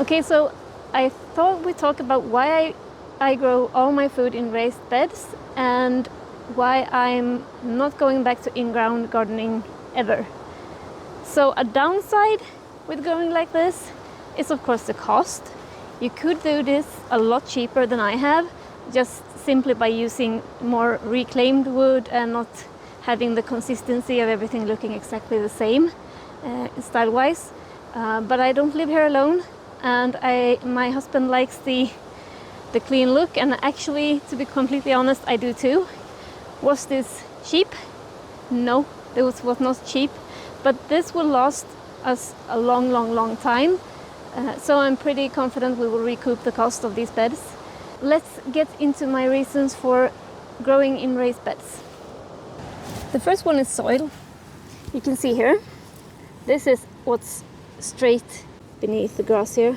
Okay, so I thought we'd talk about why I grow all my food in raised beds and why I'm not going back to in-ground gardening ever. So a downside with growing like this is of course the cost. You could do this a lot cheaper than I have, just simply by using more reclaimed wood and not having the consistency of everything looking exactly the same style-wise. But I don't live here alone, and my husband likes the clean look, and actually, to be completely honest, I do too. Was this cheap? No, it was not cheap, but this will last us a long time. So I'm pretty confident we will recoup the cost of these beds. Let's get into my reasons for growing in raised beds. The first one is soil. You can see here, this is what's straight beneath the grass here.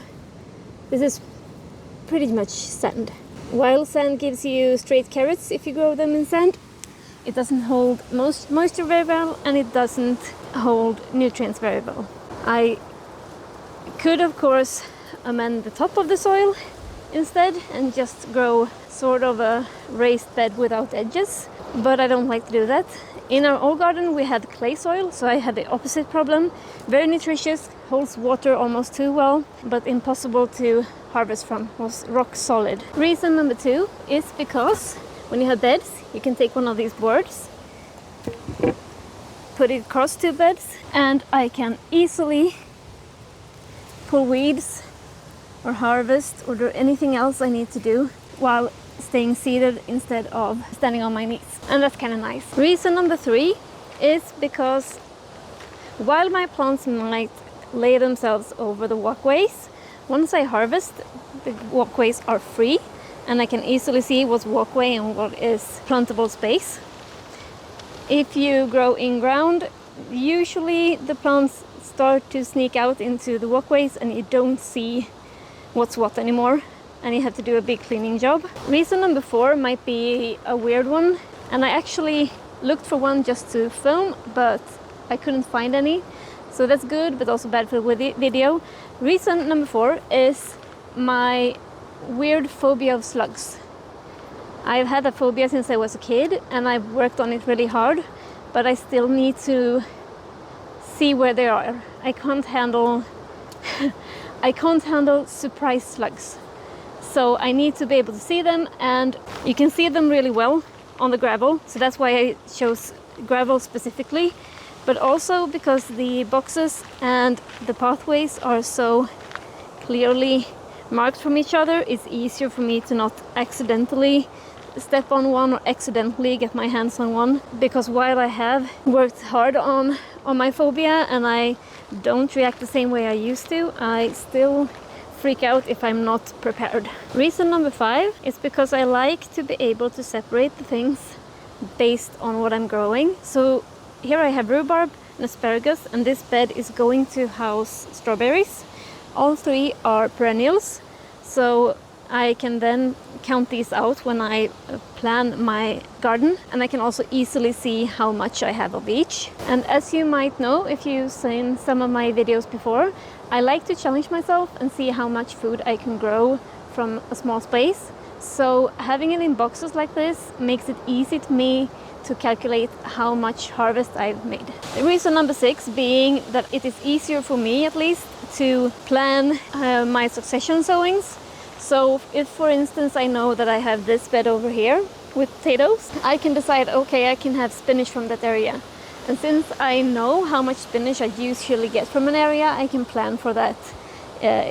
This is pretty much sand. While sand gives you straight carrots if you grow them in sand, it doesn't hold moisture very well, and it doesn't hold nutrients very well. I could of course amend the top of the soil instead and just grow sort of a raised bed without edges, but I don't like to do that. In our old garden we had clay soil, so I had the opposite problem. Very nutritious, holds water almost too well, but impossible to harvest from, was rock solid. Reason number 2 is because when you have beds, you can take one of these boards, put it across 2 beds, and I can easily pull weeds or harvest or do anything else I need to do while staying seated instead of standing on my knees. And that's kind of nice. Reason number 3 is because while my plants might lay themselves over the walkways, once I harvest, the walkways are free and I can easily see what's walkway and what is plantable space. If you grow in ground, usually the plants start to sneak out into the walkways and you don't see what's what anymore, and you have to do a big cleaning job. Reason number 4 might be a weird one, and I actually looked for one just to film, but I couldn't find any. So that's good, but also bad for the video. Reason number 4 is my weird phobia of slugs. I've had a phobia since I was a kid, and I've worked on it really hard, but I still need to see where they are. I can't handle surprise slugs. So I need to be able to see them, and you can see them really well on the gravel. So that's why I chose gravel specifically, but also because the boxes and the pathways are so clearly marked from each other, it's easier for me to not accidentally step on one or accidentally get my hands on one. Because while I have worked hard on my phobia and I don't react the same way I used to, I still freak out if I'm not prepared. Reason number 5 is because I like to be able to separate the things based on what I'm growing. So here I have rhubarb and asparagus, and this bed is going to house strawberries. All 3 are perennials, so I can then count these out when I plan my garden, and I can also easily see how much I have of each. And as you might know if you've seen some of my videos before, I like to challenge myself and see how much food I can grow from a small space. So having it in boxes like this makes it easy to me to calculate how much harvest I've made. The reason number 6 being that it is easier for me, at least, to plan my succession sowings. So if, for instance, I know that I have this bed over here with potatoes, I can decide, okay, I can have spinach from that area. And since I know how much spinach I usually get from an area, I can plan for that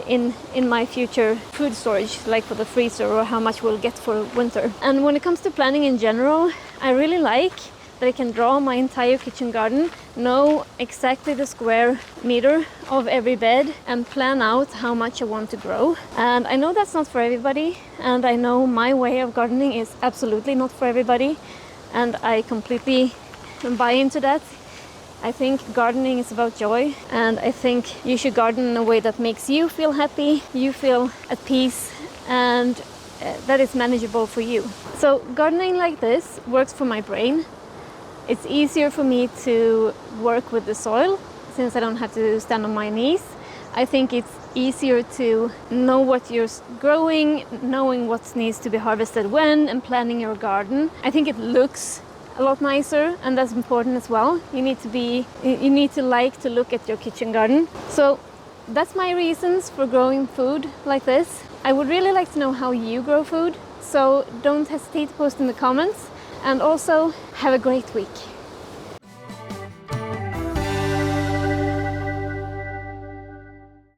in my future food storage, like for the freezer, or how much we'll get for winter. And when it comes to planning in general, I really like that I can draw my entire kitchen garden, know exactly the square meter of every bed, and plan out how much I want to grow. And I know that's not for everybody, and I know my way of gardening is absolutely not for everybody, and I completely buy into that. I think gardening is about joy, and I think you should garden in a way that makes you feel happy, you feel at peace, and that is manageable for you. So gardening like this works for my brain. It's easier for me to work with the soil since I don't have to stand on my knees. I think it's easier to know what you're growing, knowing what needs to be harvested when, and planning your garden. I think it looks a lot nicer, and that's important as well. You need to like to look at your kitchen garden. So that's my reasons for growing food like this. I would really like to know how you grow food, so don't hesitate to post in the comments, and also have a great week.